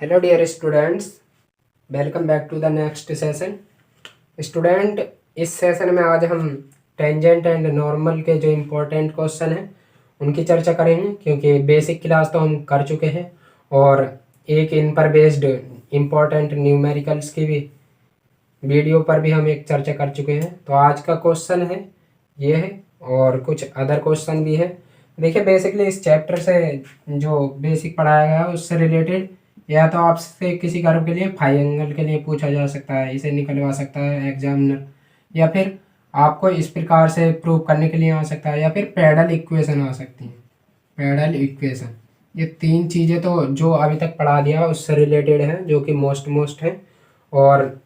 Hello dear students, welcome back to the next session. Student, इस session में आज हम टेंजेंट एंड नॉर्मल के जो इम्पोर्टेंट क्वेश्चन हैं उनकी चर्चा करेंगे, क्योंकि बेसिक क्लास तो हम कर चुके हैं और एक इन पर बेस्ड इम्पोर्टेंट न्यूमेरिकल्स की भी वीडियो पर भी हम एक चर्चा कर चुके हैं। तो आज का क्वेश्चन है ये है, और कुछ अदर क्वेश्चन भी है। देखिए, बेसिकली इस चैप्टर से जो बेसिक पढ़ाया गया है उससे रिलेटेड या तो आपसे किसी कर्व के लिए फाई एंगल के लिए पूछा जा सकता है, इसे निकलवा सकता है एग्जामिनर, या फिर आपको इस प्रकार से प्रूव करने के लिए आ सकता है, या फिर पैरेलल इक्वेशन आ सकती है। पैरेलल इक्वेशन, ये तीन चीज़ें तो जो अभी तक पढ़ा दिया उससे रिलेटेड है, जो कि मोस्ट है, और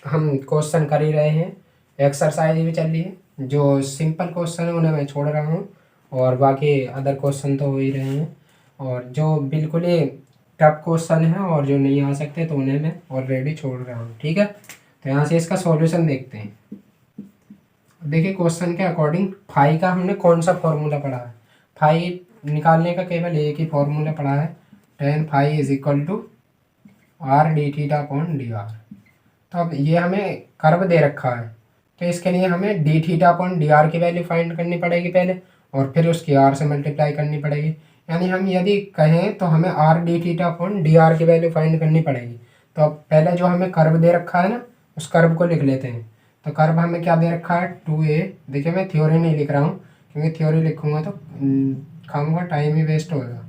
हम क्वेश्चन कर ही रहे हैं। एक्सरसाइज भी चल रही है। जो सिंपल क्वेश्चन है उन्हें मैं छोड़ रहा हूँ और बाकी अदर क्वेश्चन तो हो ही रहे हैं, और जो बिल्कुल ही टफ क्वेश्चन है और जो नहीं आ सकते तो उन्हें मैं ऑलरेडी छोड़ रहा हूँ। ठीक है, तो यहाँ से इसका सॉल्यूशन देखते हैं। देखिए, क्वेश्चन के अकॉर्डिंग फाई का हमने कौन सा फॉर्मूला पढ़ा है। फाई निकालने का केवल एक ही फॉर्मूला पढ़ा है, tan phi is equal to r D theta upon D r. तो अब ये हमें कर्व दे रखा है, तो इसके लिए हमें D theta upon D R की वैल्यू फाइंड करनी पड़ेगी पहले, और फिर उसकी आर से मल्टीप्लाई करनी पड़ेगी। यानी हम यदि कहें तो हमें R D theta upon D R की वैल्यू फाइंड करनी पड़ेगी। तो अब पहले जो हमें कर्व दे रखा है ना, उस कर्व को लिख लेते हैं। तो कर्व हमें क्या दे रखा है, 2a। देखिए, मैं थ्योरी नहीं लिख रहा हूँ, क्योंकि थ्योरी लिखूँगा तो खाऊंगा, टाइम ही वेस्ट होगा।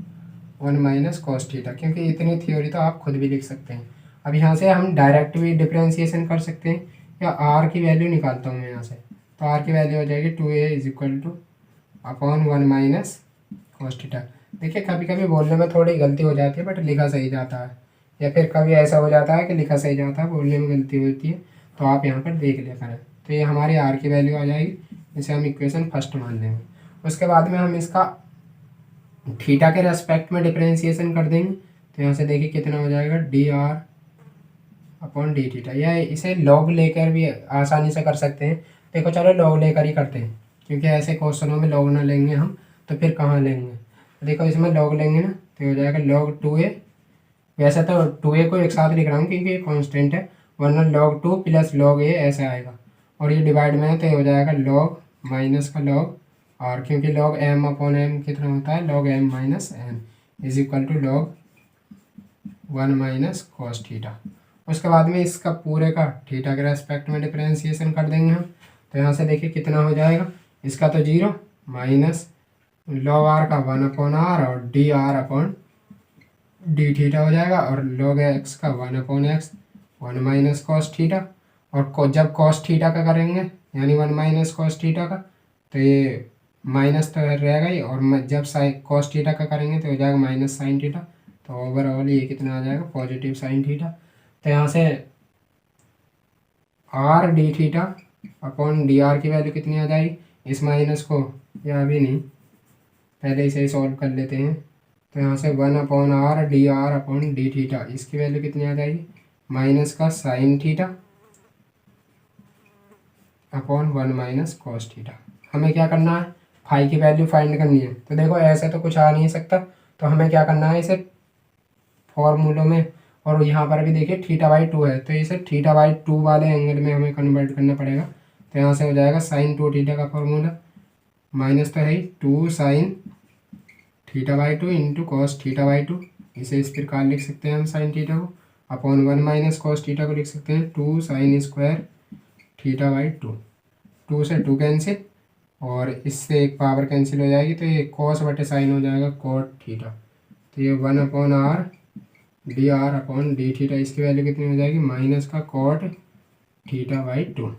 1 माइनस कॉस थीटा, क्योंकि इतनी थ्योरी तो आप खुद भी लिख सकते हैं। अब यहाँ से हम डायरेक्ट भी डिफ्रेंशिएशन कर सकते हैं, या आर की वैल्यू निकालता हूँ मैं यहाँ से। तो आर की वैल्यू हो जाएगी 2a is equal to upon 1 minus cos theta. देखिए, कभी कभी बोलने में थोड़ी गलती हो जाती है, बट लिखा सही जाता है, या फिर कभी ऐसा हो जाता है कि लिखा सही जाता है, बोलने में गलती होती है, तो आप यहाँ पर देख लिया करें। तो ये हमारी आर की वैल्यू आ जाएगी, इसे हम इक्वेशन फर्स्ट मान लेंगे। उसके बाद में हम इसका थीटा के रेस्पेक्ट में डिफ्रेंशिएशन कर देंगे। तो यहाँ से देखिए कितना हो जाएगा, D R upon D theta, या इसे लॉग लेकर भी आसानी से कर सकते हैं। देखो, चलो लॉग लेकर ही करते हैं, क्योंकि ऐसे क्वेश्चनों में लॉग ना लेंगे हम तो फिर कहाँ लेंगे। देखो, इसमें लॉग लेंगे ना तो हो जाएगा लॉग 2a। वैसे तो 2a को एक साथ लिख रहा हूँ क्योंकि ये कॉन्स्टेंट है, वरना log 2 प्लस log a ऐसे आएगा, और ये डिवाइड में है तो ये हो जाएगा log माइनस का log, और क्योंकि log m अपॉन m कितना होता है, log m minus m is equal to log 1 minus cos theta. उसके बाद में इसका पूरे का थीटा के रेस्पेक्ट में डिफ्रेंशिएशन कर देंगे हम। तो यहाँ से देखिए कितना हो जाएगा, इसका तो 0 माइनस log r का 1 अपॉन r और D R upon D theta हो जाएगा, और log x का 1 upon x 1 minus cos theta. और जब कॉस थीटा का करेंगे यानी 1 माइनस कॉस थीटा का, तो ये माइनस तो रहेगा ही, और जब कॉस थीटा का करेंगे तो हो जाएगा माइनस साइन थीटा। तो ओवरऑल ये कितना आ जाएगा, पॉजिटिव साइन थीटा। तो यहाँ से R D theta upon D R की वैल्यू कितनी आ जाएगी, इस माइनस को या अभी नहीं, पहले इसे सॉल्व कर लेते हैं। तो यहाँ से 1 upon R D R upon D theta, इसकी वैल्यू कितनी आ जाएगी, माइनस का sine theta upon 1 minus cos theta. हमें क्या करना है, फाई की वैल्यू फाइंड करनी है। तो देखो, ऐसे तो कुछ आ नहीं सकता, तो हमें क्या करना है, इसे फॉर्मूलों में, और यहाँ पर भी देखिए थीटा बाई 2 है, तो इसे थीटा बाई 2 वाले एंगल में हमें कन्वर्ट करना पड़ेगा। तो यहाँ से हो जाएगा साइन 2 थीटा का फॉर्मूला, माइनस तो है ही 2 sign theta by 2 into cos theta by 2। इसे इस प्रकार लिख सकते हैं हम साइन थीटा को, अपॉन 1 माइनस कॉस थीटा को लिख सकते हैं 2 साइन स्क्वायर थीटा बाई 2। 2 से 2 कैंसिल, और इससे एक पावर कैंसिल हो जाएगी, तो ये कॉस बटे साइन हो जाएगा कॉट थीटा। तो ये 1 upon R D R upon D theta, इसकी वैल्यू कितनी हो जाएगी, माइनस का कॉट थीटा बाई 2।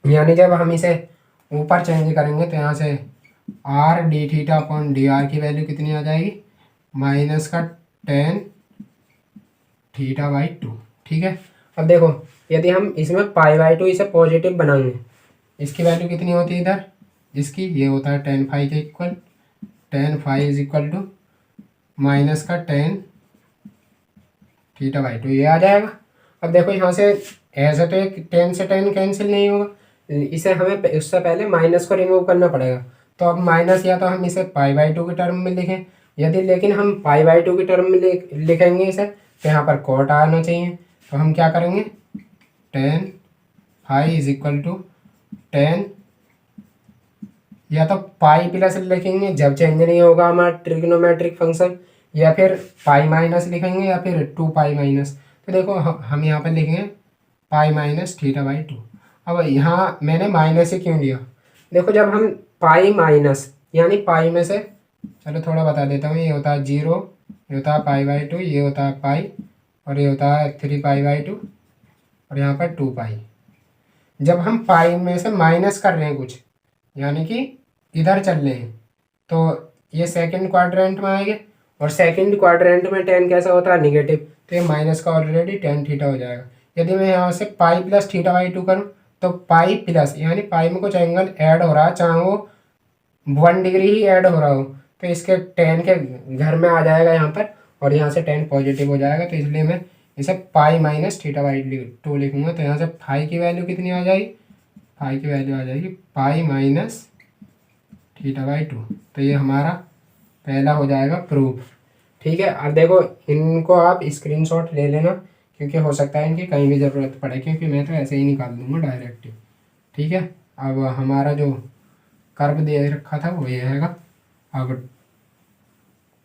यानी जब हम इसे ऊपर चेंज करेंगे तो यहाँ से R D theta upon D R की वैल्यू कितनी आ जाएगी, माइनस का tan थीटा बाई 2। ठीक है, अब देखो, यदि हम इसमें पाई बाई 2 इसे पॉजिटिव बनाएंगे, इसकी वैल्यू कितनी होती है इधर, इसकी ये होता है tan फाई के equal, tan phi is equal to minus का tan थीटा बाई 2, ये आ जाएगा। अब देखो, यहाँ से ऐसे तो एक tan से tan कैंसिल नहीं होगा, इसे हमें उससे पहले माइनस को रिमूव करना पड़ेगा। तो अब माइनस, या तो हम इसे पाई बाई 2 के टर्म में लिखें, यदि लेकिन हम पाई बाई 2 के टर्म में लिखेंगे इसे, तो यहाँ पर कॉट आना चाहिए। तो हम क्या करेंगे, tan phi is equal to tan, या तो पाई प्लस लिखेंगे जब चेंज नहीं होगा हमारा ट्रिग्नोमेट्रिक फंक्शन, या फिर पाई माइनस लिखेंगे, या फिर टू पाई माइनस। तो देखो हम यहाँ पर लिखेंगे पाई माइनस थीटा बाई टू। अब यहाँ मैंने माइनस ही क्यों लिया, देखो जब हम पाई माइनस यानी पाई में से, चलो थोड़ा बता देता हूँ, ये होता है 0, ये होता है पाई बाई टू, ये होता है पाई, और ये होता है 3 पाई बाई टू, और यहाँ पर 2 पाई। जब हम पाई में से माइनस कर रहे हैं कुछ, यानी कि इधर चल रहे हैं, तो ये सेकंड क्वाड्रेंट में आएंगे, और सेकंड क्वाड्रेंट में टेन कैसा होता है, निगेटिव, तो ये माइनस का ऑलरेडी टेन थीटा हो जाएगा। यदि मैं यहाँ से pi plus theta by to करूँ, तो पाई प्लस यानी पाई में कुछ एंगल ऐड हो रहा है, चाहे वो 1 डिग्री ही ऐड हो रहा हो, तो इसके टेन के घर में आ जाएगा यहाँ पर, और यहाँ से टेन पॉजिटिव हो जाएगा। तो इसलिए मैं इसे पाई माइनस थीटा बाई टू लिखूंगा। तो यहाँ से फाई की वैल्यू कितनी आ जाएगी, फाई की वैल्यू आ जाएगी पाई माइनस थीटा बाई टू। तो ये हमारा पहला हो जाएगा प्रूफ। ठीक है, अब देखो इनको आप स्क्रीनशॉट ले लेना, क्योंकि हो सकता है इनकी कहीं भी ज़रूरत पड़े, क्योंकि मैं तो ऐसे ही निकाल दूंगा डायरेक्ट। ठीक है, अब हमारा जो कर्व दे रखा था वो ये हैगा। अब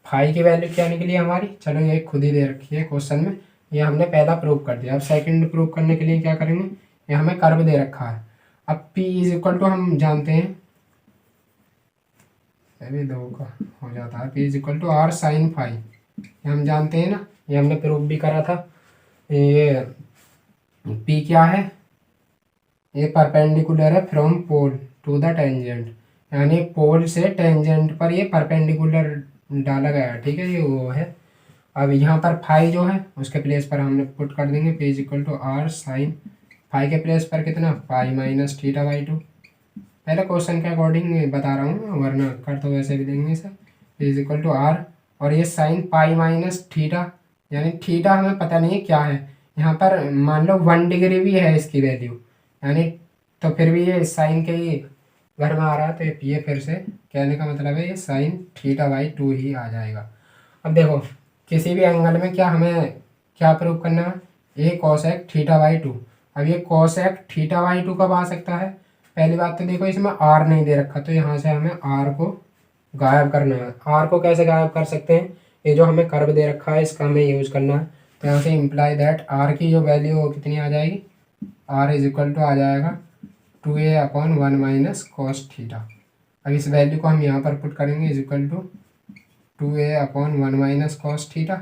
फाई की वैल्यू क्या निकली हमारी, चलो ये खुद ही दे रखी है क्वेश्चन में, ये हमने पहला प्रूव कर दिया। अब सेकंड प्रूव करने के लिए क्या करेंगे, ये हमें कर्व दे रखा है। अब P इज इक्वल टू हम जानते हैं, अभी दो का हो जाता है, P is equal to are sine phi, ये हम जानते हैं ना, ये हमने प्रूव भी करा था। ये P क्या है, ये परपेंडिकुलर है from pole to the tangent, यानी पोल से टेंजेंट पर ये परपेंडिकुलर डाला गया है। ठीक है, ये वो है। अब यहाँ पर फाई जो है उसके प्लेस पर हमने पुट कर देंगे P is equal to are sine phi के प्लेस पर कितना, pi minus theta by two. पहले क्वेश्चन के अकॉर्डिंग बता रहा हूँ, वरना कर तो वैसे भी देंगे sir. P is equal to R, और ये साइन पाई माइनस थीटा, यानी थीटा हमें पता नहीं है क्या है, यहाँ पर मान लो 1 डिग्री भी है इसकी वैल्यू, यानी तो फिर भी ये साइन के ही घर में आ रहा है, तो ये फिर से कहने का मतलब है ये साइन थीटा बाई टू ही आ जाएगा। अब देखो किसी भी एंगल में क्या हमें क्या प्रूव करना है, ए कॉसेक थीटा बाई टू। अब ये कॉसेक थीटा बाई टू कब आ सकता है, पहली बात तो देखो इसमें आर नहीं दे रखा, तो यहाँ से हमें आर को गायब करना है। आर को कैसे गायब कर सकते हैं, ये जो हमें कर्व दे रखा है इसका हमें यूज़ करना है। तो यहाँ से इम्प्लाई दैट आर की जो वैल्यू वो कितनी आ जाएगी, आर इज इक्वल टू आ जाएगा 2a upon 1 minus cos theta. अब इस वैल्यू को हम यहाँ पर पुट करेंगे is equal to 2a upon 1 minus cos theta,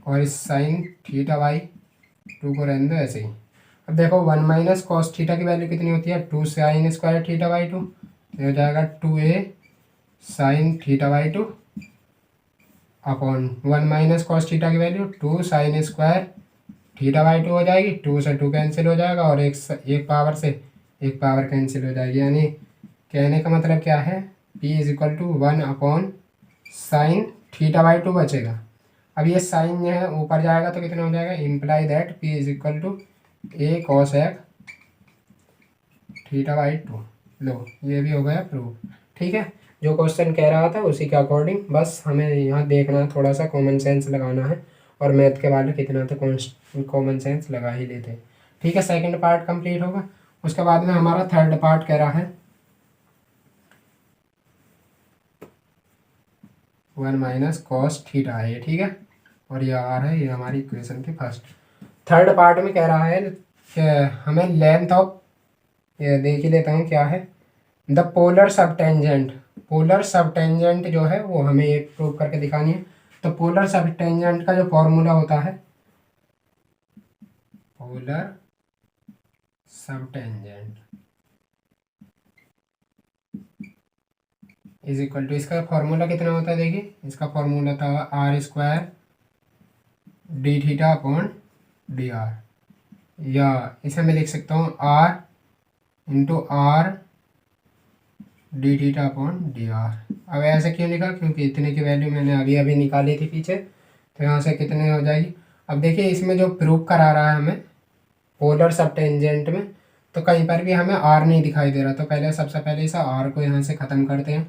और इस साइन थीटा बाई टू को रहने दो ऐसे ही। अब देखो 1 माइनस कॉस थीटा की वैल्यू कितनी होती है, 2 sine square theta by two, हो जाएगा 2a sine theta by two upon 1 minus cos theta की value 2 sine square theta by two हो जाएगी, 2 से 2 कैंसिल हो जाएगा, और एक पावर से एक पावर कैंसिल हो जाएगी। यानी कहने का मतलब क्या है, P is equal to 1 upon sine theta by two बचेगा। अब ये साइन जो है ऊपर जाएगा तो कितना हो जाएगा, imply that P is equal to a cosec theta by two. लो ये भी हो गया प्रूफ। ठीक है, जो क्वेश्चन कह रहा था उसी के अकॉर्डिंग बस हमें यहाँ देखना है, थोड़ा सा कॉमन सेंस लगाना है, और मैथ के वाले कितना तो कॉमन सेंस लगा ही लेते हैं। ठीक है, सेकंड पार्ट कंप्लीट होगा, उसके बाद में हमारा थर्ड पार्ट कह रहा है 1 माइनस कॉस थीटा है ये। ठीक है, और ये आर है, ये हमारी इक्वेशन की फर्स्ट। थर्ड पार्ट में कह रहा है कि हमें लेंथ ऑफ, ये देख ही लेता हूँ क्या है, the polar sub tangent. Polar sub tangent जो है वो हमें एक प्रूव करके दिखानी है। तो पोलर सब टेंजेंट का जो फॉर्मूला होता है, polar sub tangent is equal to, इसका फॉर्मूला कितना होता है, देखिए इसका फॉर्मूला था R square D theta upon D R, या इसे मैं लिख सकता हूँ R into R D theta upon D R. अब ऐसे क्यों लिखा, क्योंकि इतने की वैल्यू मैंने अभी अभी निकाली थी पीछे, तो यहाँ से कितने हो जाएगी। अब देखिए इसमें जो प्रूफ करा रहा है हमें पोलर सब टेंजेंट में, तो कहीं पर भी हमें आर नहीं दिखाई दे रहा, तो पहले सबसे पहले इस आर को यहाँ से ख़त्म करते हैं।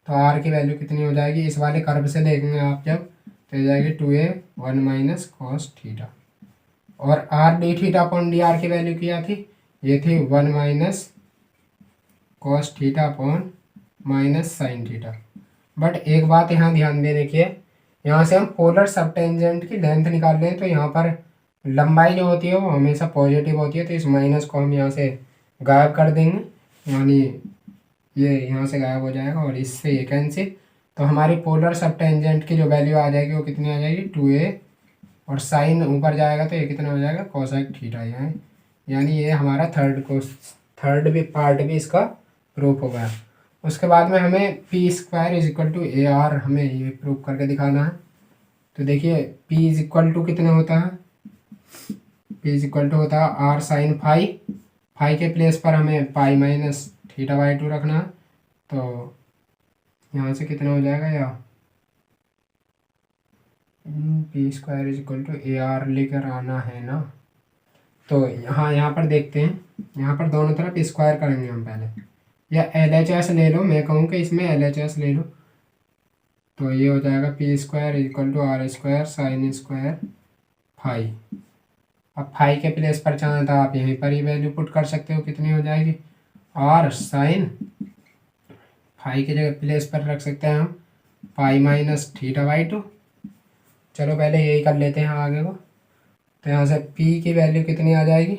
तो आर की वैल्यू कितनी हो जाएगी, इस वाले कर्व से देखेंगे आप जब, तो ये जाएगी 2a 1 - cos थीटा। और r D theta upon D R की वैल्यू क्या थी, ये थी 1 - cos theta upon -sin theta. But एक बात यहाँ ध्यान देने की है, यहाँ से हम पोलर सब टेंजेंट की लेंथ निकाल रहे हैं, तो यहाँ पर लंबाई जो होती है वो हमेशा पॉजिटिव होती है, तो इस माइनस को हम यहाँ से गायब कर देंगे, यानी ये यहाँ से गायब हो जाएगा और इससे ये कैंसिल। तो हमारी पोलर सब टेंजेंट की जो वैल्यू आ जाएगी वो कितनी आ जाएगी 2a, और साइन ऊपर जाएगा तो ये कितना हो जाएगा कोसेक थीटा। यहाँ यानी ये हमारा थर्ड भी पार्ट भी इसका प्रूफ हो गया। उसके बाद में हमें P square is equal to A R हमें ये प्रूफ करके दिखाना है। तो देखिए पी इज इक्वल टू कितने होता है, पी इज इक्वल टू होता है आर साइन फाई, फाई के प्लेस पर हमें पाई माइनस थीटा बाई 2 रखना है। तो यहाँ से कितना हो जाएगा, या P square is equal to A R लेकर आना है ना। तो यहाँ पर देखते हैं, यहाँ पर दोनों तरफ स्क्वायर करेंगे हम पहले, या एल एच एस ले लो, मैं कहूँ कि इसमें एल एच एस ले लो। तो ये हो जाएगा P square equal to R square sine square phi. अब फाई के प्लेस पर चाहे तो आप यहीं पर ही वैल्यू पुट कर सकते हो, कितनी हो जाएगी आर साइन फाई के जगह प्लेस पर रख सकते हैं हम पाई माइनस थीटा बाई 2। चलो पहले यही कर लेते हैं आगे को। तो यहाँ से p की वैल्यू कितनी आ जाएगी,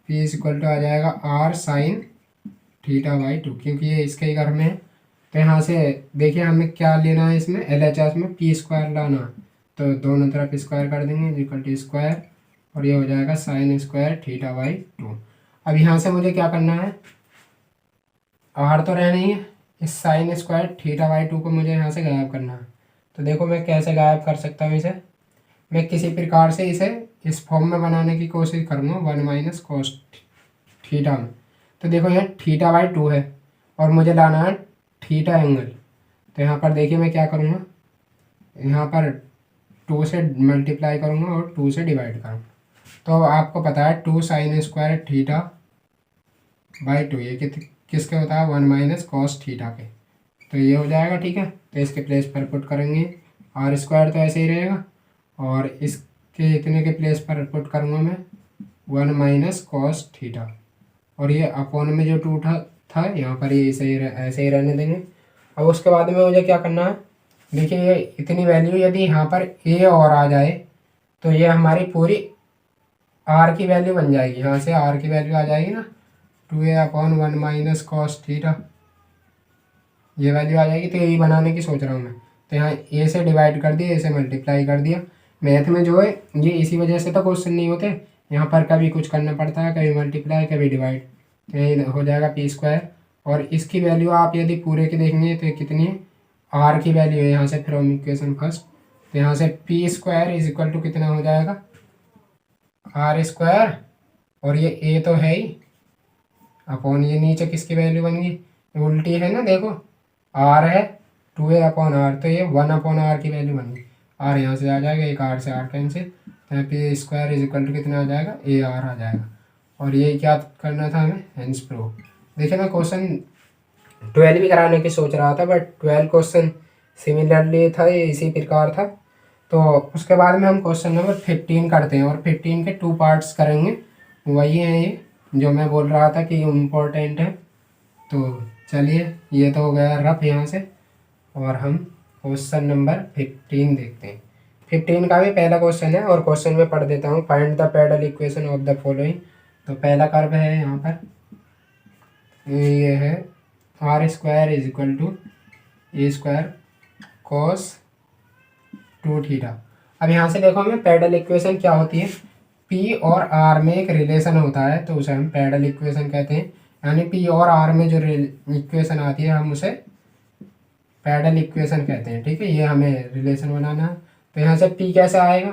p इज इक्वल टू आ जाएगा आर साइन थीटा बाई 2, क्योंकि ये इसके ही घर में है। तो यहाँ से देखिए हमें क्या लेना है, इसमें एल एच एस में पी स्क्वायर लाना, तो दोनों तरफ स्क्वायर कर देंगे इक्वल टू स्क्वायर, और ये हो जाएगा साइन स्क्वायर थीटा बाई 2। अब यहाँ से मुझे क्या करना है, आर तो रहना ही है, इस साइन स्क्वायर थीटा बाई 2 को मुझे यहाँ से गायब करना है। तो देखो मैं कैसे गायब कर सकता हूँ इसे, मैं किसी प्रकार से इसे इस फॉर्म में बनाने की कोशिश करूँगा 1 - cos थीटा में। तो देखो यहाँ थीटा बाई 2 है और मुझे लाना है थीटा एंगल। तो यहाँ पर देखिए मैं क्या करूँगा, यहाँ पर 2 से मल्टीप्लाई करूँगा और 2 से डिवाइड करूँगा। तो आपको पता है 2 साइन स्क्वायर थीटा बाई 2 ये किसके होता है 1 - cos थीटा के। तो ये हो जाएगा, ठीक है। तो इसके प्लेस पर पुट करेंगे आर स्क्वायर तो ऐसे ही रहेगा, और इसके इतने के प्लेस पर पुट करूँगा मैं 1 - cos थीटा, और ये अपॉन में जो 2 था यहाँ पर ये ऐसे ही रहने देंगे। अब उसके बाद में मुझे क्या करना है, देखिए ये इतनी वैल्यू यदि यहाँ पर ए और आ जाए तो ये हमारी पूरी आर की वैल्यू बन जाएगी। यहाँ से आर की वैल्यू आ जाएगी ना 2a अपॉन 1 - cos थीटा, ये वैल्यू आ जाएगी। तो यही बनाने की सोच रहा हूँ मैं। तो यहाँ ए से डिवाइड कर दिया, ए से मल्टीप्लाई कर दिया। मैथ में जो है ये इसी वजह से तो क्वेश्चन नहीं होते, यहाँ पर कभी कुछ करना पड़ता है, कभी मल्टीप्लाई कभी डिवाइड। तो यही हो जाएगा पी स्क्वायर, और इसकी वैल्यू आप यदि पूरे की देखेंगे तो कितनी है, आर की वैल्यू है यहाँ से फ्रॉम इक्वेशन फर्स्ट। तो यहाँ से P square is equal to कितना हो जाएगा आर स्क्वायर, और ये ए तो है ही अपॉन ये नीचे किसकी वैल्यू बन गई, उल्टी है ना, देखो आर है 2a अपॉन आर, तो ये 1 अपॉन आर की वैल्यू बन गई। आर यहाँ से आ जाएगा, एक आर से आर कैंसिल, तो यहाँ पे स्क्वायर इज इक्वल टू कितना आ जाएगा ए आर आ जाएगा। और ये क्या करना था हमें, हेंस प्रूफ। देखिए मैं क्वेश्चन 12 भी कराने की सोच रहा था, बट 12 क्वेश्चन सिमिलरली था, ये इसी प्रकार था। तो उसके बाद में हम क्वेश्चन नंबर 15 करते हैं, और 15 के 2 पार्ट्स करेंगे, वही हैं ये जो मैं बोल रहा था कि इम्पोर्टेंट है। तो चलिए ये तो हो गया रफ यहाँ से, और हम क्वेश्चन नंबर 15 देखते हैं। 15 का भी पहला क्वेश्चन है, और क्वेश्चन में पढ़ देता हूँ, find the parallel equation of the following. तो पहला कर्व है यहाँ पर, ये है R square is equal to A square cos 2 theta. अब यहाँ से देखो हमें पैरेलल इक्वेशन क्या होती है, पी और आर में एक रिलेशन होता है तो उसे हम पैरेलल इक्वेशन कहते हैं। यानी पी और आर में जो इक्वेशन आती है हम उसे पैरेलल इक्वेशन कहते हैं, ठीक है। ये हमें रिलेशन बनाना है। तो यहाँ से पी कैसे आएगा,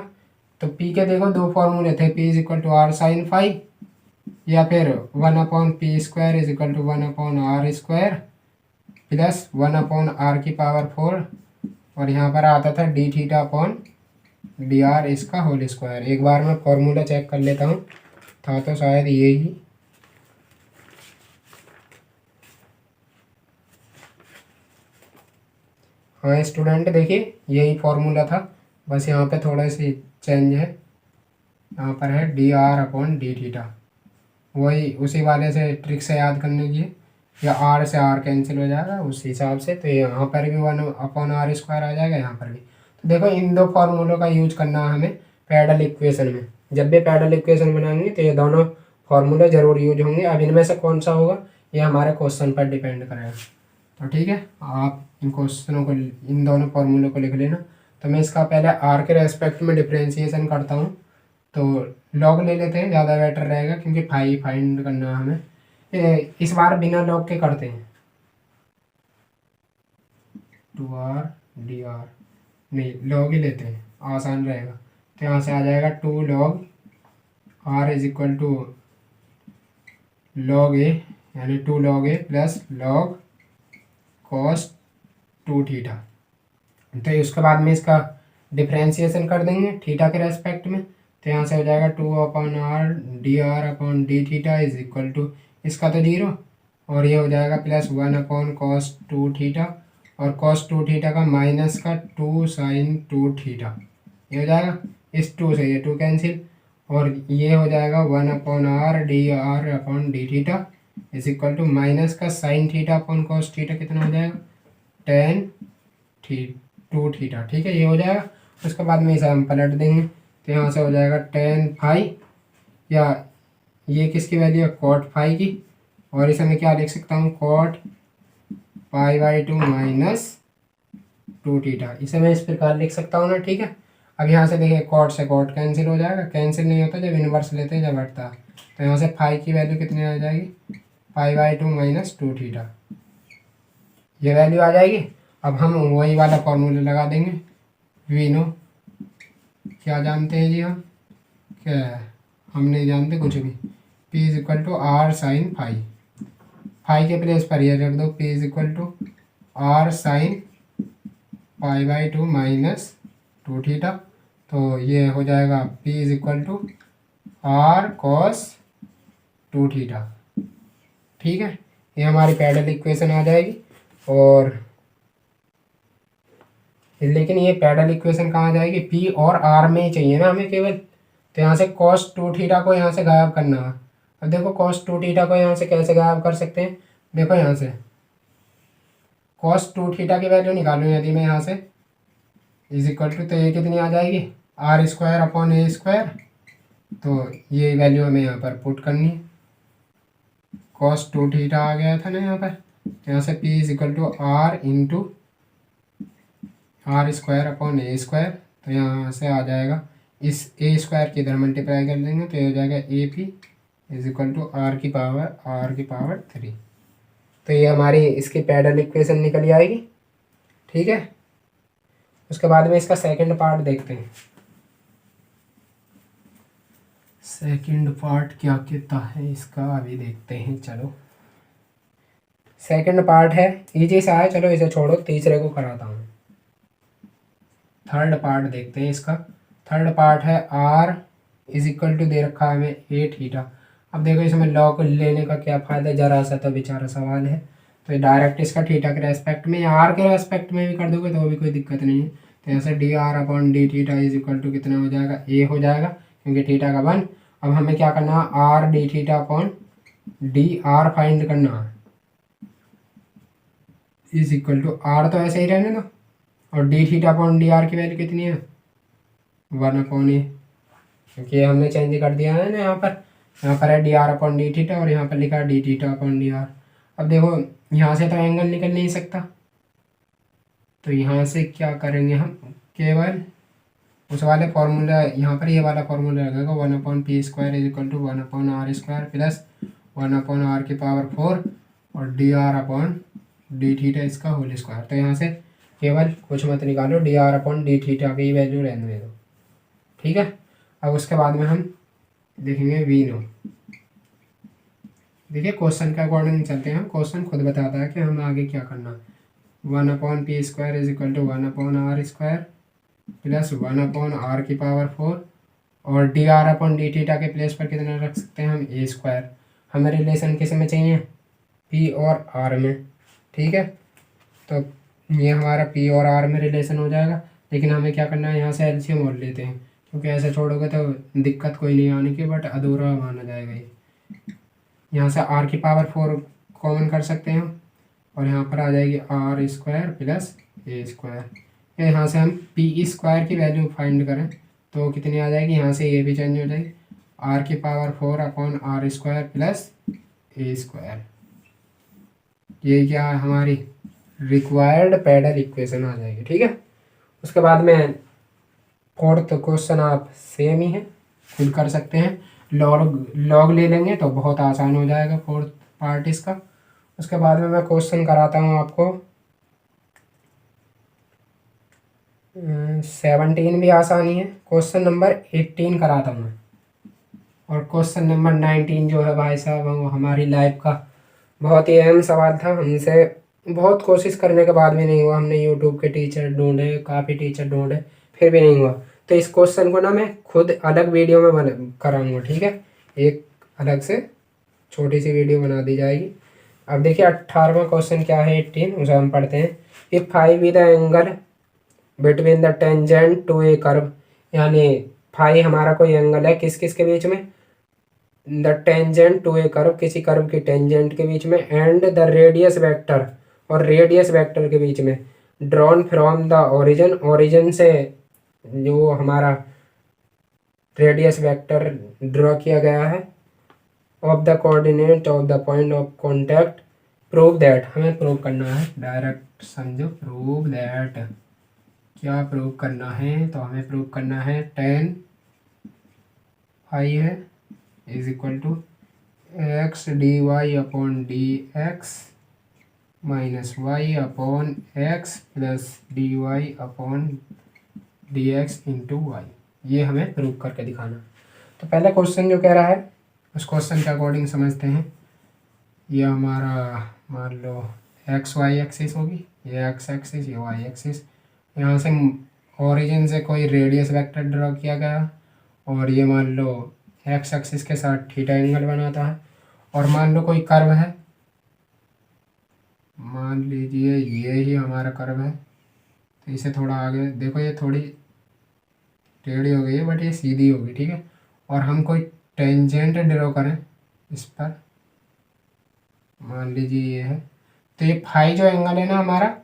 तो पी के देखो 2 फॉर्मूले थे, P is equal to are sine phi, या फिर 1 upon P square is equal to 1 upon R square plus 1 upon R की पावर 4, और यहाँ पर आता था D theta upon D R इसका होल स्क्वायर। एक बार मैं फॉर्मूला चेक कर लेता हूँ, था तो शायद यही, हाँ स्टूडेंट देखिए यही फॉर्मूला था, बस यहाँ पे थोड़ा सी चेंज है। यहाँ पर है D R upon D theta, वही उसी वाले से ट्रिक से याद करने की है, या आर से आर कैंसिल हो जाएगा उस हिसाब से। तो यहाँ पर भी 1/r² आ जाएगा, यहाँ पर भी। तो देखो इन दो फार्मूलों का यूज करना है हमें पैरेलल इक्वेशन में। जब भी पैरेलल इक्वेशन बनाएंगे तो ये दोनों फार्मूले जरूर यूज होंगे। अब इनमें से कौन सा होगा ये हमारे क्वेश्चन पर डिपेंड करेगा। तो ठीक है, आप इन क्वेश्चनों को, इन दोनों फार्मूलों को लिख लेना। तो मैं इसका पहले आर के रेस्पेक्ट में डिफ्रेंशिएशन करता हूँ। तो लॉग ले लेते हैं, ज़्यादा बेटर रहेगा क्योंकि फाइंड करना है हमें। इस बार बिना लॉग के करते हैं, 2r dr, नहीं लॉग ही लेते हैं, आसान रहेगा। तो यहाँ से आ जाएगा 2 log r is equal to log a, यानी 2 log a plus log cos 2 theta. तो उसके बाद में इसका डिफ्रेंशिएशन कर देंगे थीटा के रेस्पेक्ट में। तो यहाँ से हो जाएगा 2/r dr/d theta is equal to, इसका तो 0, और ये हो जाएगा प्लस 1/cos 2 थीटा, और cos 2 थीटा का माइनस का 2 sin 2 थीटा, ये हो जाएगा। इस 2 से ये 2 कैंसिल, और ये हो जाएगा 1/r dr/d theta is equal to minus का sin theta upon cos theta, कितना हो जाएगा tan 2 थीटा। ठीक है, ये हो जाएगा। उसके बाद में इसे हम पलट देंगे। तो यहाँ से हो जाएगा tan फाई, या ये किसकी वैल्यू है cot फाई की, और इसे मैं क्या लिख सकता हूँ cot π/2 माइनस 2 थीटा, इसे मैं इस प्रकार लिख सकता हूँ ना। ठीक है, अब यहाँ से देखिए cot से cot कैंसिल हो जाएगा, कैंसिल नहीं होता जब इनवर्स लेते हैं, जब हटता है। तो यहाँ से फाई की वैल्यू कितनी आ जाएगी π/2 माइनस 2 थीटा, ये वैल्यू आ जाएगी। अब हम वही वाला फॉर्मूला लगा देंगे, वी नो, क्या जानते हैं जी हम, क्या हम नहीं जानते कुछ भी। P is equal to are sine phi, phi के प्लेस पर ये रख दो, P is equal to are sine π/2 minus 2 theta. तो ये हो जाएगा P is equal to r cos 2 theta. ठीक है, ये हमारी पैरेलल इक्वेशन आ जाएगी। और लेकिन ये पैरेलल इक्वेशन कहाँ जाएगी, पी और आर में ही चाहिए ना हमें केवल। तो यहाँ से cos 2 थीटा को यहाँ से गायब करना है। अब देखो cos 2 थीटा को यहाँ से कैसे गायब कर सकते हैं, देखो यहाँ से cos 2 थीटा की वैल्यू निकालूँ यदि मैं यहाँ से, इज इक्वल टू, तो ये कितनी आ जाएगी r² अपॉन a²। तो ये वैल्यू हमें यहाँ पर पुट करनी है, cos 2 थीटा आ गया था ना यहाँ पर। यहाँ से P is equal to r into r² upon a²। तो यहाँ से आ जाएगा, इस a² की इधर मल्टीप्लाई कर देंगे तो ये हो जाएगा AP is equal to r की पावर 3। तो ये हमारी इसकी पैरेलल इक्वेशन निकल आएगी। ठीक है, उसके बाद में इसका सेकंड पार्ट देखते हैं। सेकंड पार्ट क्या कहता है इसका, अभी देखते हैं। चलो सेकंड पार्ट है, इजी सा है, चलो इसे छोड़ो, तीसरे को कराता हूँ। थर्ड पार्ट देखते हैं इसका। थर्ड पार्ट है r इज इक्वल टू दे रखा है हमें a थीटा। अब देखो इसमें लॉग लेने का क्या फ़ायदा, जरा सा तो बेचारा सवाल है। तो डायरेक्ट इसका थीटा के रेस्पेक्ट में या r के रेस्पेक्ट में भी कर दोगे तो भी कोई दिक्कत नहीं है। तो यहाँ से dr/d theta is equal to कितना हो जाएगा, a हो जाएगा क्योंकि थीटा का 1। अब हमें क्या करना है, r d theta upon dr find करना है, इज इक्वल टू r तो ऐसे ही रहने दो, और d थीटा अपॉन dr की वैल्यू कितनी है 1/a, क्योंकि हमने चेंज कर दिया है ना। यहाँ पर है dr/d थीटा और यहाँ पर लिखा है d थीटा अपॉन dr। अब देखो यहाँ से तो एंगल निकल नहीं सकता, तो यहाँ से क्या करेंगे हम, केवल उस वाले फॉर्मूला, यहाँ पर ये वाला फॉर्मूला लगेगा 1/p² is equal to 1/r² plus 1/r की पावर 4 और dr/d थीटा इसका होल स्क्वायर। तो यहाँ से केवल कुछ मत निकालो, dr/d थीटा की वैल्यू रहने दो। ठीक है, अब उसके बाद में हम देखेंगे वी नो। देखिए क्वेश्चन के अकॉर्डिंग चलते हैं हम, क्वेश्चन खुद बताता है कि हमें आगे क्या करना है। 1/p² is equal to 1/r² plus 1/r की पावर 4 और dr/d थीटा के प्लेस पर कितना रख सकते हैं हम, a²। हमें रिलेशन किस में चाहिए, p और r में। ठीक है, तो ये हमारा पी और आर में रिलेशन हो जाएगा। लेकिन हमें क्या करना है, यहाँ से एलसीएम और लेते हैं, क्योंकि ऐसे छोड़ोगे तो दिक्कत कोई नहीं आने की, बट अधूरा माना जाएगा ये। यहाँ से आर की पावर 4 कॉमन कर सकते हैं हम, और यहाँ पर आ जाएगी R square plus A square. यहाँ से हम पी स्क्वायर की वैल्यू फाइंड करें तो कितनी आ जाएगी, यहाँ से ये भी चेंज हो जाएगी, आर की power 4 upon R square plus A square. ये क्या है, हमारी रिक्वायर्ड पैडल इक्वेशन आ जाएगी। ठीक है, उसके बाद में फोर्थ क्वेश्चन आप सेम ही है, खुद कर सकते हैं। लॉग ले लेंगे तो बहुत आसान हो जाएगा फोर्थ पार्ट इसका। उसके बाद में मैं क्वेश्चन कराता हूँ आपको 17 भी आसान ही है। क्वेश्चन नंबर 18 कराता हूँ मैं, और क्वेश्चन नंबर 19 जो है भाई साहब वो हमारी लाइफ का बहुत ही अहम सवाल था। हमसे बहुत कोशिश करने के बाद भी नहीं हुआ, हमने यूट्यूब के टीचर ढूंढे, काफ़ी टीचर ढूंढे, फिर भी नहीं हुआ। तो इस क्वेश्चन को ना मैं खुद अलग वीडियो में कराऊंगा। ठीक है, एक अलग से छोटी सी वीडियो बना दी जाएगी। अब देखिए 18वां क्वेश्चन क्या है, 18, उसे हम पढ़ते हैं। If phi with angle between the tangent to a curve, यानी फाई हमारा कोई एंगल है किस किस के बीच में, the tangent to a curve, किसी कर्व की टेंजेंट के बीच में, एंड द रेडियस वेक्टर, और रेडियस वेक्टर के बीच में, drawn from the origin, origin से जो हमारा रेडियस वेक्टर ड्रॉ किया गया है, of the coordinate of the point of contact, prove that, हमें प्रूव करना है, डायरेक्ट समझो, प्रूव दैट। क्या प्रूव करना है, तो हमें प्रूव करना है tan फाई है is equal to X D Y upon D X minus Y upon X plus D Y upon D X into Y. ये हमें प्रूव करके दिखाना। तो पहला क्वेश्चन जो कह रहा है उस क्वेश्चन के अकॉर्डिंग समझते हैं। ये हमारा मान लो एक्स वाई एक्सिस होगी, ये एक्स एक्सिस, ये वाई एक्सिस। यहाँ से ओरिजिन से कोई रेडियस वेक्टर ड्रॉ किया गया, और ये मान लो एक्स एक्सिस के साथ थीटा एंगल बनाता है। और मान लो कोई कर्व है, मान लीजिए ये ही हमारा कर्व है, तो इसे थोड़ा आगे देखो, ये थोड़ी टेढ़ी हो गई है बट ये सीधी होगी। ठीक है, और हम कोई टेंजेंट ड्रॉ करें इस पर, मान लीजिए ये है, तो ये फाई जो एंगल है ना हमारा,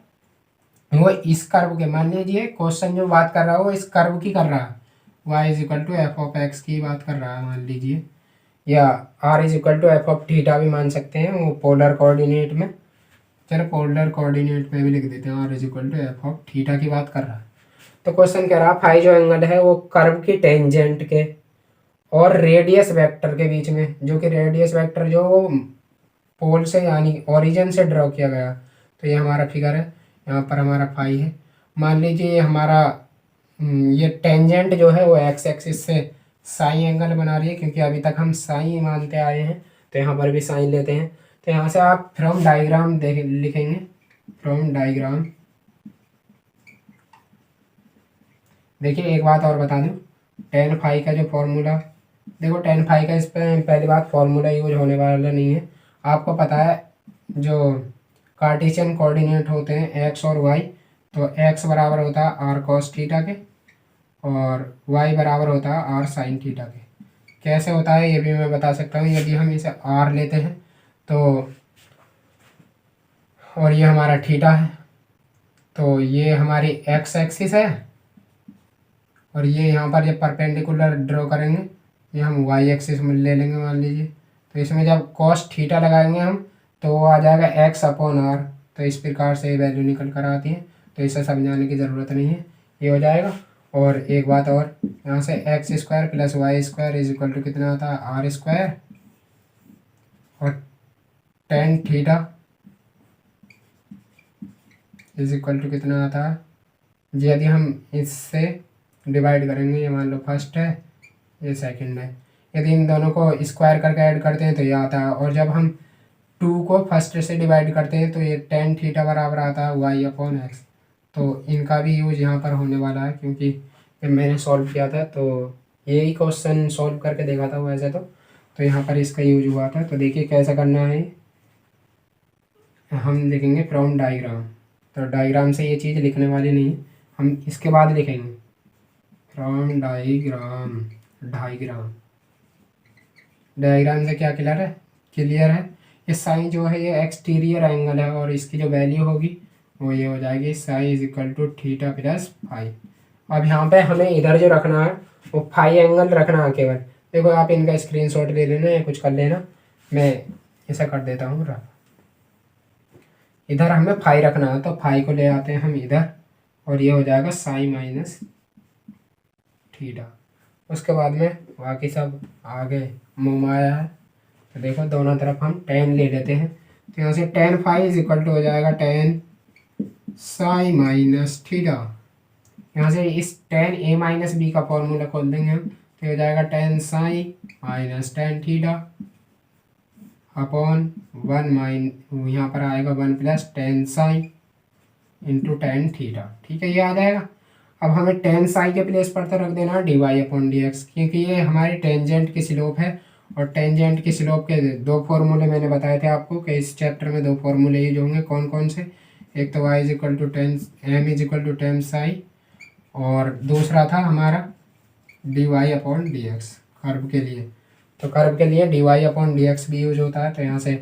वो इस कर्व के, मान लीजिए क्वेश्चन जो बात कर रहा है वो इस कर्व की कर रहा है, y is equal to F of X की बात कर रहा है मान लीजिए, या r is equal to F of theta भी मान सकते हैं, वो पोलर कोऑर्डिनेट में। चलो पोलर कोऑर्डिनेट में भी लिख देते हैं, r is equal to F of theta की बात कर रहा है। तो क्वेश्चन कह रहा है फाई जो एंगल है वो कर्व की टेंजेंट के और रेडियस वेक्टर के बीच में, जो कि रेडियस वेक्टर जो पोल से यानी ओरिजिन से ड्रॉ किया गया। तो ये हमारा फिगर है, यहाँ पर हमारा फाई है। मान लीजिए ये हमारा ये टेंजेंट जो है वो एक्स एक्सिस से साइन एंगल बना रही है, क्योंकि अभी तक हम साइन मानते आए हैं, तो यहाँ पर भी साइन लेते हैं। तो यहाँ से आप फ्रॉम डायग्राम देख लिखेंगे, फ्रॉम डायग्राम। देखिए एक बात और बता दूँ, टेन फाई का जो फॉर्मूला, देखो टेन फाई का इस पर पहली बात फॉर्मूला यूज होने वाला नहीं है। आपको पता है जो कार्टेशियन कोऑर्डिनेट होते हैं एक्स और वाई, तो एक्स बराबर होता है आर कॉस थीटा के, और वाई बराबर होता है आर साइन थीटा के। कैसे होता है ये भी मैं बता सकता हूँ। यदि हम इसे आर लेते हैं तो, और ये हमारा थीटा है, तो ये हमारी एक्स एक्सिस है, और ये यहाँ पर जब परपेंडिकुलर ड्रॉ करेंगे ये हम वाई एक्सिस में ले लेंगे मान लीजिए। तो इसमें जब कॉस थीटा लगाएंगे हम तो वो आ जाएगा एक्स अपॉन आर। तो इस प्रकार से वैल्यू निकल कर आती है, तो इसे समझाने की ज़रूरत नहीं है, ये हो जाएगा। और एक बात और, यहाँ से X square plus Y square is equal to कितना आता है आर स्क्वायर, और tan theta is equal to कितना आता है, यदि हम इससे डिवाइड करेंगे, ये मान लो फर्स्ट है ये सेकंड है, यदि इन दोनों को स्क्वायर करके ऐड करते हैं तो ये आता है, और जब हम 2 को फर्स्ट से डिवाइड करते हैं तो ये टेन थीटा बराबर आता है वाई अपॉन एक्स। तो इनका भी यूज यहाँ पर होने वाला है, क्योंकि जब मैंने सॉल्व किया था तो यही क्वेश्चन सॉल्व करके देखा था वैसे तो यहाँ पर इसका यूज हुआ था। तो देखिए कैसा करना है, हम लिखेंगे फ्रॉम डायग्राम। तो डायग्राम से ये चीज़ लिखने वाली नहीं है, हम इसके बाद लिखेंगे फ्रॉम डायग्राम। डायग्राम से क्या क्लियर है। ये साइन जो है ये एक्सटीरियर एंगल है और इसकी जो वैल्यू होगी वो ये हो जाएगी psi is equal to theta plus phi. अब यहाँ पे हमें इधर जो रखना है वो फाई एंगल रखना है केवल। देखो आप इनका स्क्रीनशॉट ले लेना या कुछ कर लेना, मैं ऐसा कर देता हूँ। इधर हमें फाई रखना है तो फाई को ले आते हैं हम इधर और ये हो जाएगा साई माइनस थीटा। उसके बाद में बाकी सब आगे मुँह आया है तो देखो दोनों तरफ हम टेन ले लेते हैं। तो यहाँ से tan phi is equal to हो जाएगा टेन साई माइनस थीटा। यहाँ से इस टेन ए माइनस बी का फॉर्मूला खोल देंगे हम तो हो जाएगा tan psi minus tan theta upon यहाँ पर आएगा one plus tan psi into tan theta. ठीक है, ये आ जाएगा। अब हमें टेन साई के प्लेस पर तो रख देना है D Y upon D X, क्योंकि ये हमारी टेंजेंट की स्लोप है और टेंजेंट की स्लोप के दो फॉर्मूले मैंने बताए थे आपको कि इस चैप्टर में दो फॉर्मूले यूज होंगे। कौन कौन से? एक तो y is equal to tan M is equal to tan psi और दूसरा था हमारा D Y upon D X curve के लिए। तो कर्व के लिए D Y upon D X भी यूज होता है। तो यहाँ से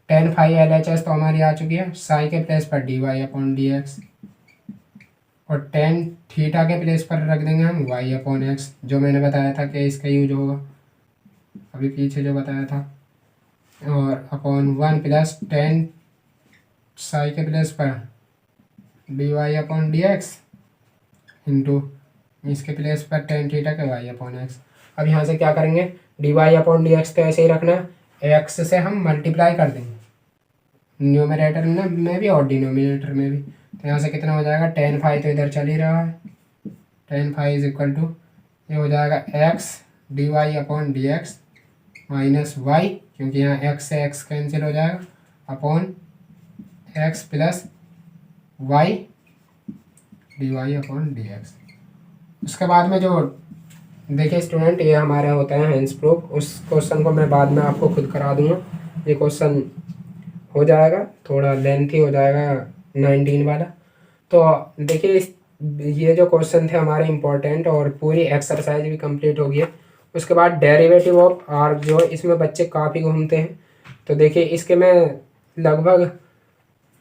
tan phi L H S तो हमारी आ चुकी है, साई के प्लेस पर D Y upon D X और टेन थीटा के प्लेस पर रख देंगे हम वाई अपॉन एक्स, जो मैंने बताया था कि इसका यूज होगा अभी पीछे जो बताया था, और upon one plus tan psi के प्लेस पर D Y upon D X into इसके प्लेस पर टेन थीटा के वाई अपॉन एक्स। अब यहाँ से क्या करेंगे, D Y upon D X तो ऐसे ही रखना है, एक्स से हम मल्टीप्लाई कर देंगे न्यूमरेटर में भी और डिनोमिनेटर में भी। तो यहाँ से कितना हो जाएगा, टेन फाई तो इधर चल ही रहा है, tan phi is equal to ये हो जाएगा X D Y upon D X minus Y, क्योंकि यहाँ एक्स से एक्स कैंसिल हो जाएगा, upon X plus Y D Y upon D X. उसके बाद में जो देखिए स्टूडेंट, ये हमारा होता है हैंड्स प्रूफ। उस क्वेश्चन को मैं बाद में आपको खुद करा दूंगा। ये क्वेश्चन हो जाएगा थोड़ा लेंथी हो जाएगा 19 वाला। तो देखिए ये जो क्वेश्चन थे हमारे इम्पोर्टेंट और पूरी एक्सरसाइज भी कंप्लीट हो गई है। उसके बाद डेरिवेटिव ऑफ आर जो इसमें बच्चे काफ़ी घूमते हैं। तो देखिए इसके मैं लगभग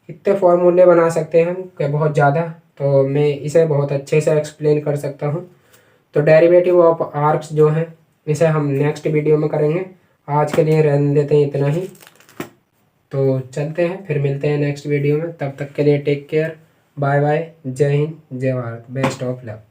इतने फॉर्मूले बना सकते हैं हम कि बहुत ज़्यादा, तो मैं इसे बहुत अच्छे से एक्सप्लेन कर सकता हूँ। तो डेरिवेटिव ऑफ आर्क्स जो है इसे हम नेक्स्ट वीडियो में करेंगे। आज के लिए रहने देते हैं इतना ही। तो चलते हैं, फिर मिलते हैं नेक्स्ट वीडियो में। तब तक के लिए टेक केयर, बाय बाय, जय हिंद, जय भारत, बेस्ट ऑफ लक।